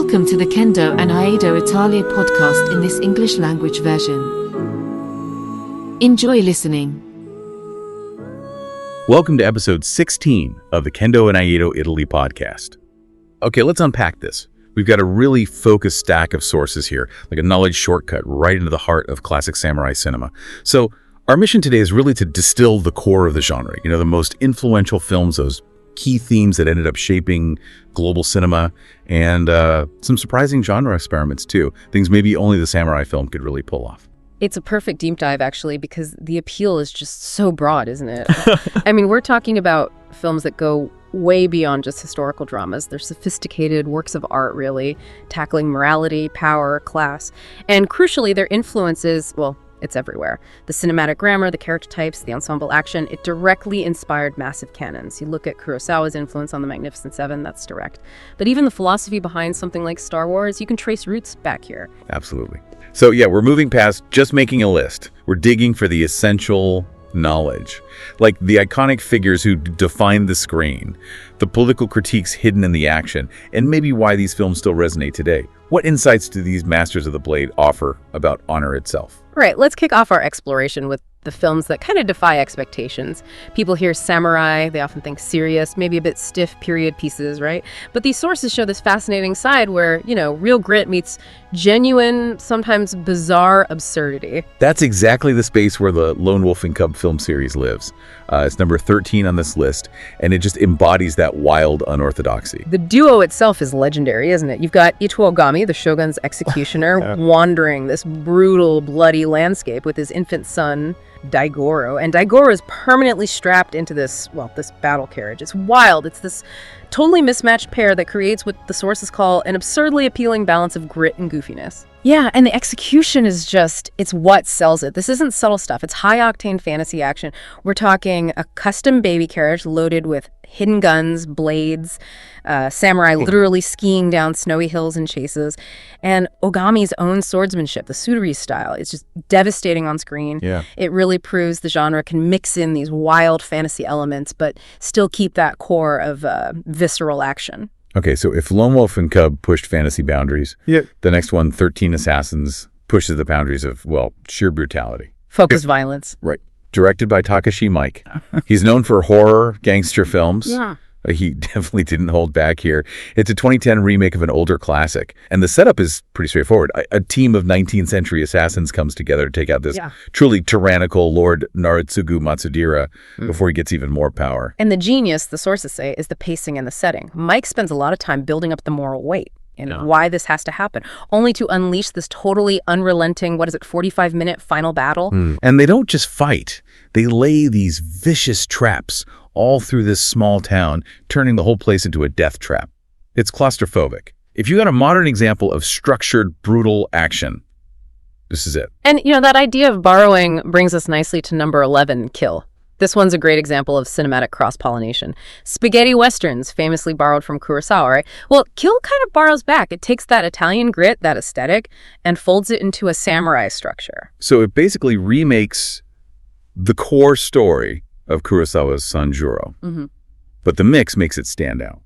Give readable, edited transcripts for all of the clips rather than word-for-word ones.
Welcome to the Kendo and Aido Italia podcast in this English language version. Enjoy listening. Welcome to episode 16 of the Kendo and Aido Italy podcast. Okay, let's unpack this. We've got a really focused stack of sources here, like a knowledge shortcut right into the heart of classic samurai cinema. So our mission today is really to distill the core of the genre, the most influential films, those key themes that ended up shaping global cinema, and some surprising genre experiments too, things maybe only the samurai film could really pull off. It's a perfect deep dive, actually, because the appeal is just so broad, isn't it? I mean, we're talking about films that go way beyond just historical dramas. They're sophisticated works of art, really, tackling morality, power, class, and crucially, their influence is, well, it's everywhere. The cinematic grammar, the character types, the ensemble action, it directly inspired massive canons. You look at Kurosawa's influence on the Magnificent Seven, that's direct. But even the philosophy behind something like Star Wars, you can trace roots back here. Absolutely. So yeah, we're moving past just making a list. We're digging for the essential knowledge, like the iconic figures who define the screen, the political critiques hidden in the action, and maybe why these films still resonate today. What insights do these masters of the blade offer about honor itself? Right, let's kick off our exploration with the films that kind of defy expectations. People hear samurai, they often think serious, maybe a bit stiff period pieces, right? But these sources show this fascinating side where, real grit meets genuine, sometimes bizarre absurdity. That's exactly the space where the Lone Wolf and Cub film series lives. It's number 13 on this list, and it just embodies that wild unorthodoxy. The duo itself is legendary, isn't it? You've got Ito Ogami, the shogun's executioner, wandering this brutal, bloody landscape with his infant son, Daigoro. And Daigoro is permanently strapped into this battle carriage. It's wild. It's this totally mismatched pair that creates what the sources call an absurdly appealing balance of grit and goofiness. Yeah, and the execution is it's what sells it. This isn't subtle stuff. It's high-octane fantasy action. We're talking a custom baby carriage loaded with hidden guns, blades, samurai literally skiing down snowy hills in chases, and Ogami's own swordsmanship, the Sudori style. It's just devastating on screen. Yeah. It really proves the genre can mix in these wild fantasy elements, but still keep that core of visceral action. Okay, so if Lone Wolf and Cub pushed fantasy boundaries, the next one, 13 Assassins, pushes the boundaries of, sheer brutality. Focused violence. Right. Directed by Takashi Miike. He's known for horror, gangster films. Yeah. He definitely didn't hold back here. It's a 2010 remake of an older classic. And the setup is pretty straightforward. A team of 19th century assassins comes together to take out this truly tyrannical Lord Naritsugu Matsudira before he gets even more power. And the genius, the sources say, is the pacing and the setting. Miike spends a lot of time building up the moral weight and why this has to happen, only to unleash this totally unrelenting, 45-minute final battle. And they don't just fight. They lay these vicious traps all through this small town, turning the whole place into a death trap. It's claustrophobic. If you got a modern example of structured, brutal action, this is it. And, that idea of borrowing brings us nicely to number 11, Kill. This one's a great example of cinematic cross-pollination. Spaghetti westerns, famously borrowed from Kurosawa, right? Well, Kill kind of borrows back. It takes that Italian grit, that aesthetic, and folds it into a samurai structure. So it basically remakes the core story of Kurosawa's Sanjuro. But the mix makes it stand out.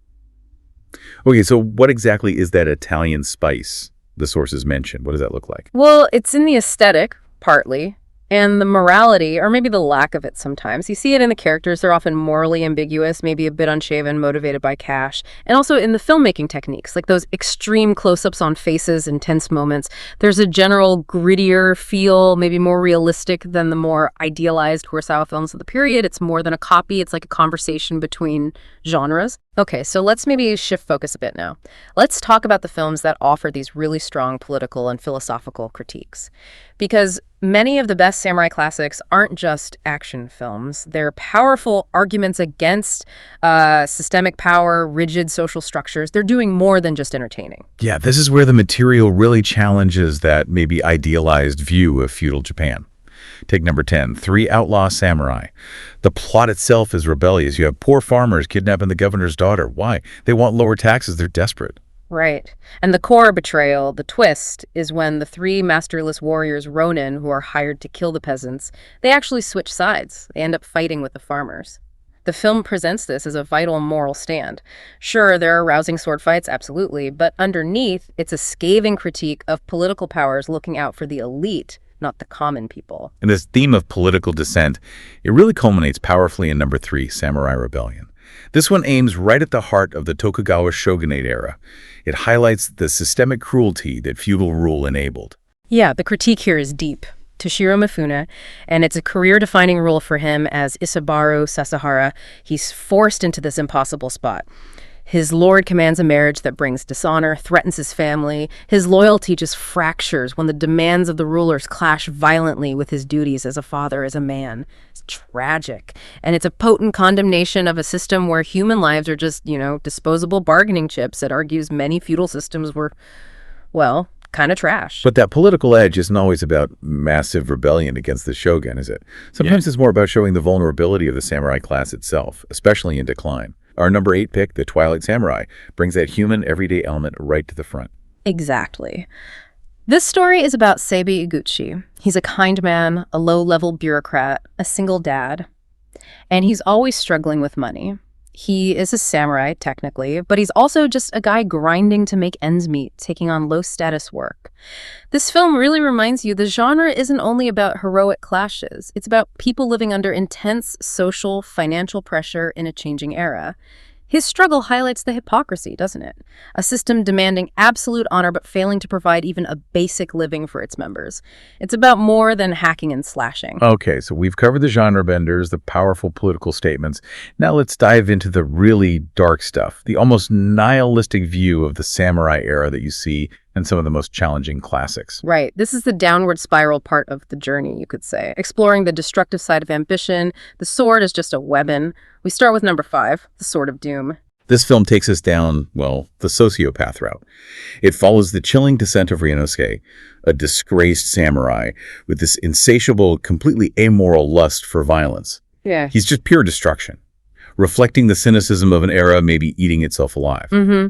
Okay, so what exactly is that Italian spice the sources mentioned? What does that look like? Well, it's in the aesthetic, partly, and the morality, or maybe the lack of it sometimes. You see it in the characters. They're often morally ambiguous, maybe a bit unshaven, motivated by cash. And also in the filmmaking techniques, like those extreme close-ups on faces and tense moments. There's a general grittier feel, maybe more realistic than the more idealized Kurosawa films of the period. It's more than a copy. It's like a conversation between genres. Okay, so let's maybe shift focus a bit now. Let's talk about the films that offer these really strong political and philosophical critiques. Because many of the best samurai classics aren't just action films. They're powerful arguments against systemic power, rigid social structures. They're doing more than just entertaining. Yeah, this is where the material really challenges that maybe idealized view of feudal Japan. Take number 10, Three Outlaw Samurai. The plot itself is rebellious. You have poor farmers kidnapping the governor's daughter. Why? They want lower taxes. They're desperate. Right. And the core betrayal, the twist, is when the three masterless warriors, Ronin, who are hired to kill the peasants, they actually switch sides. They end up fighting with the farmers. The film presents this as a vital moral stand. Sure, there are rousing sword fights, absolutely, but underneath, it's a scathing critique of political powers looking out for the elite, not the common people. And this theme of political dissent, it really culminates powerfully in number 3, Samurai Rebellion. This one aims right at the heart of the Tokugawa shogunate era. It highlights the systemic cruelty that feudal rule enabled. Yeah, the critique here is deep. Toshiro Mifune, and it's a career-defining role for him as Isabaru Sasahara. He's forced into this impossible spot. His lord commands a marriage that brings dishonor, threatens his family. His loyalty just fractures when the demands of the rulers clash violently with his duties as a father, as a man. It's tragic. And it's a potent condemnation of a system where human lives are just, disposable bargaining chips. It argues many feudal systems were, well, kind of trash. But that political edge isn't always about massive rebellion against the shogun, is it? Sometimes it's more about showing the vulnerability of the samurai class itself, especially in decline. Our number 8 pick, The Twilight Samurai, brings that human, everyday element right to the front. Exactly. This story is about Seibi Iguchi. He's a kind man, a low-level bureaucrat, a single dad, and he's always struggling with money. He is a samurai, technically, but he's also just a guy grinding to make ends meet, taking on low-status work. This film really reminds you the genre isn't only about heroic clashes. It's about people living under intense social, financial pressure in a changing era. His struggle highlights the hypocrisy, doesn't it? A system demanding absolute honor but failing to provide even a basic living for its members. It's about more than hacking and slashing. Okay, so we've covered the genre benders, the powerful political statements. Now let's dive into the really dark stuff, the almost nihilistic view of the samurai era that you see in some of the most challenging classics. Right. This is the downward spiral part of the journey, you could say, exploring the destructive side of ambition. The sword is just a weapon. We start with number 5, The Sword of Doom. This film takes us down, well, the sociopath route. It follows the chilling descent of Ryunosuke, a disgraced samurai with this insatiable, completely amoral lust for violence. Yeah. He's just pure destruction, reflecting the cynicism of an era maybe eating itself alive. Mm-hmm.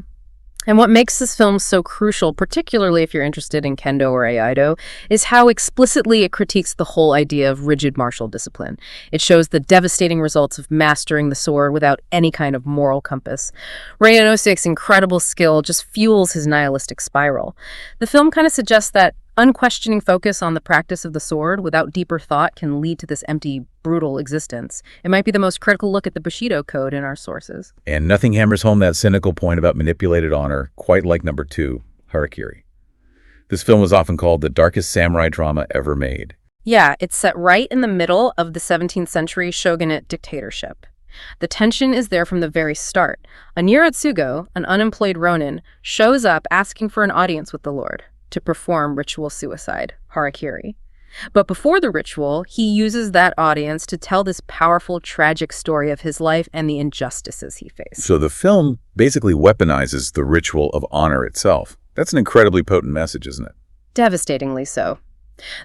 And what makes this film so crucial, particularly if you're interested in kendo or aido, is how explicitly it critiques the whole idea of rigid martial discipline. It shows the devastating results of mastering the sword without any kind of moral compass. Ryunosuke's incredible skill just fuels his nihilistic spiral. The film kind of suggests that unquestioning focus on the practice of the sword without deeper thought can lead to this empty, brutal existence. It might be the most critical look at the Bushido code in our sources. And nothing hammers home that cynical point about manipulated honor quite like number 2, Harakiri. This film is often called the darkest samurai drama ever made. Yeah, it's set right in the middle of the 17th century shogunate dictatorship. The tension is there from the very start. Anira Tsugo, an unemployed ronin, shows up asking for an audience with the Lord to perform ritual suicide, harakiri. But before the ritual, he uses that audience to tell this powerful, tragic story of his life and the injustices he faced. So the film basically weaponizes the ritual of honor itself. That's an incredibly potent message, isn't it? Devastatingly so.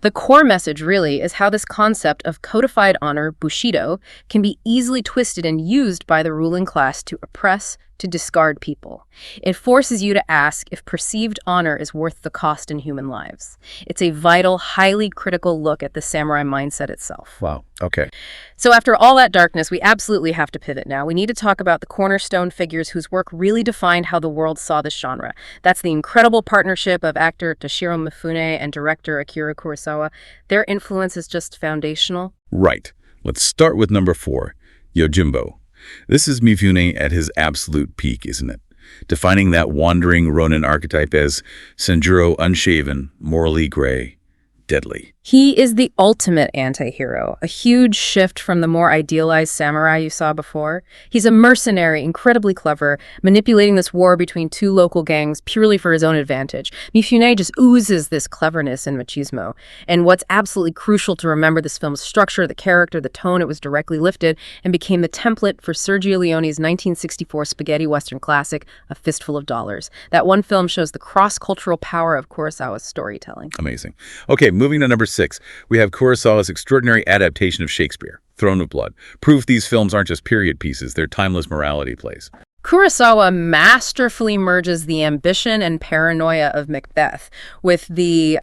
The core message, really, is how this concept of codified honor, Bushido, can be easily twisted and used by the ruling class to oppress, to discard people. It forces you to ask if perceived honor is worth the cost in human lives. It's a vital, highly critical look at the samurai mindset itself. Wow. Okay. So after all that darkness, we absolutely have to pivot now. We need to talk about the cornerstone figures whose work really defined how the world saw this genre. That's the incredible partnership of actor Toshiro Mifune and director Akira Kurosawa. Their influence is just foundational. Right. Let's start with number 4, Yojimbo. This is Mifune at his absolute peak, isn't it? Defining that wandering Ronin archetype as Sanjuro unshaven, morally gray, deadly. He is the ultimate anti-hero, a huge shift from the more idealized samurai you saw before. He's a mercenary, incredibly clever, manipulating this war between two local gangs purely for his own advantage. Mifune just oozes this cleverness and machismo. And what's absolutely crucial to remember this film's structure, the character, the tone, it was directly lifted and became the template for Sergio Leone's 1964 spaghetti western classic, A Fistful of Dollars. That one film shows the cross-cultural power of Kurosawa's storytelling. Amazing. Okay, moving to number 6, we have Kurosawa's extraordinary adaptation of Shakespeare, Throne of Blood. Proof these films aren't just period pieces, they're timeless morality plays. Kurosawa masterfully merges the ambition and paranoia of Macbeth with the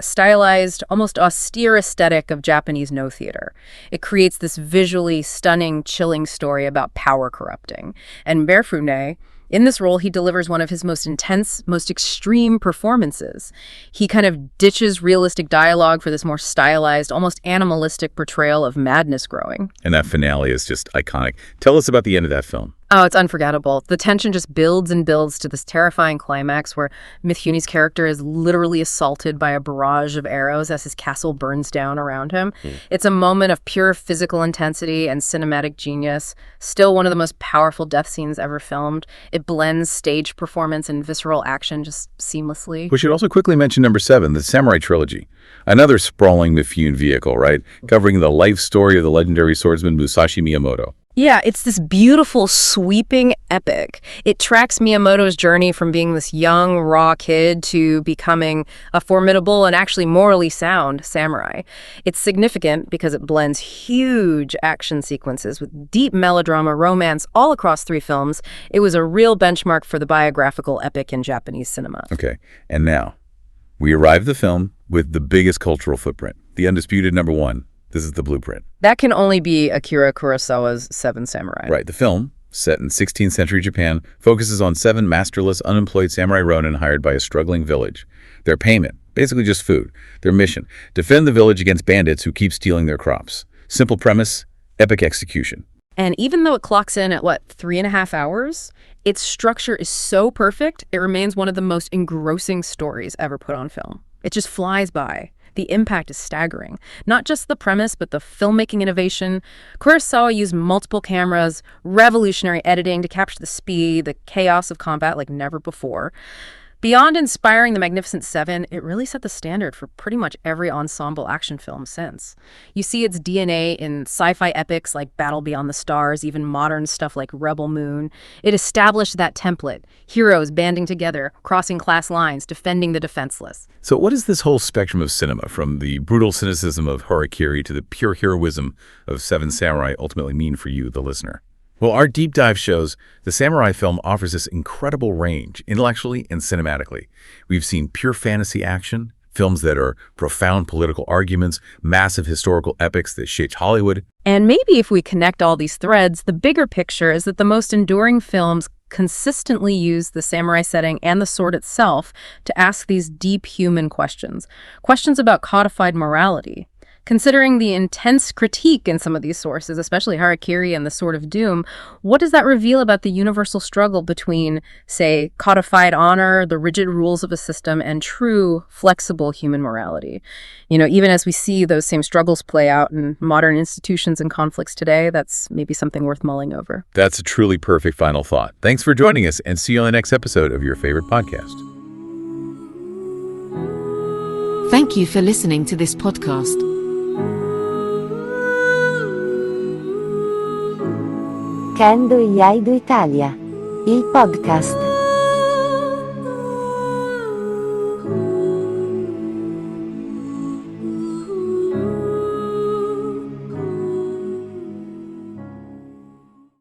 stylized, almost austere aesthetic of Japanese no theater. It creates this visually stunning, chilling story about power corrupting. And Mifune, in this role, he delivers one of his most intense, most extreme performances. He kind of ditches realistic dialogue for this more stylized, almost animalistic portrayal of madness growing. And that finale is just iconic. Tell us about the end of that film. Oh, it's unforgettable. The tension just builds and builds to this terrifying climax where Mifune's character is literally assaulted by a barrage of arrows as his castle burns down around him. It's a moment of pure physical intensity and cinematic genius. Still one of the most powerful death scenes ever filmed. It blends stage performance and visceral action just seamlessly. We should also quickly mention number 7, the Samurai Trilogy. Another sprawling Mifune vehicle, right? Covering the life story of the legendary swordsman Musashi Miyamoto. Yeah, it's this beautiful, sweeping epic. It tracks Miyamoto's journey from being this young, raw kid to becoming a formidable and actually morally sound samurai. It's significant because it blends huge action sequences with deep melodrama, romance all across 3 films. It was a real benchmark for the biographical epic in Japanese cinema. Okay, and now, we arrive at the film with the biggest cultural footprint, the undisputed number 1. This is the blueprint. That can only be Akira Kurosawa's Seven Samurai. Right. The film, set in 16th century Japan, focuses on 7 masterless, unemployed samurai ronin hired by a struggling village. Their payment, basically just food. Their mission, defend the village against bandits who keep stealing their crops. Simple premise, epic execution. And even though it clocks in at, 3.5 hours, its structure is so perfect, it remains one of the most engrossing stories ever put on film. It just flies by. The impact is staggering. Not just the premise, but the filmmaking innovation. Kurosawa used multiple cameras, revolutionary editing to capture the speed, the chaos of combat like never before. Beyond inspiring the Magnificent Seven, it really set the standard for pretty much every ensemble action film since. You see its DNA in sci-fi epics like Battle Beyond the Stars, even modern stuff like Rebel Moon. It established that template. Heroes banding together, crossing class lines, defending the defenseless. So what does this whole spectrum of cinema, from the brutal cynicism of Harakiri to the pure heroism of Seven Samurai, ultimately mean for you, the listener? Well, our deep dive shows the samurai film offers this incredible range, intellectually and cinematically. We've seen pure fantasy action, films that are profound political arguments, massive historical epics that shaped Hollywood. And maybe if we connect all these threads, the bigger picture is that the most enduring films consistently use the samurai setting and the sword itself to ask these deep human questions. Questions about codified morality. Considering the intense critique in some of these sources, especially Harakiri and the Sword of Doom, what does that reveal about the universal struggle between, say, codified honor, the rigid rules of a system, and true, flexible human morality? Even as we see those same struggles play out in modern institutions and conflicts today, that's maybe something worth mulling over. That's a truly perfect final thought. Thanks for joining us, and see you on the next episode of your favorite podcast. Thank you for listening to this podcast. Kendo e Aido Italia, il podcast.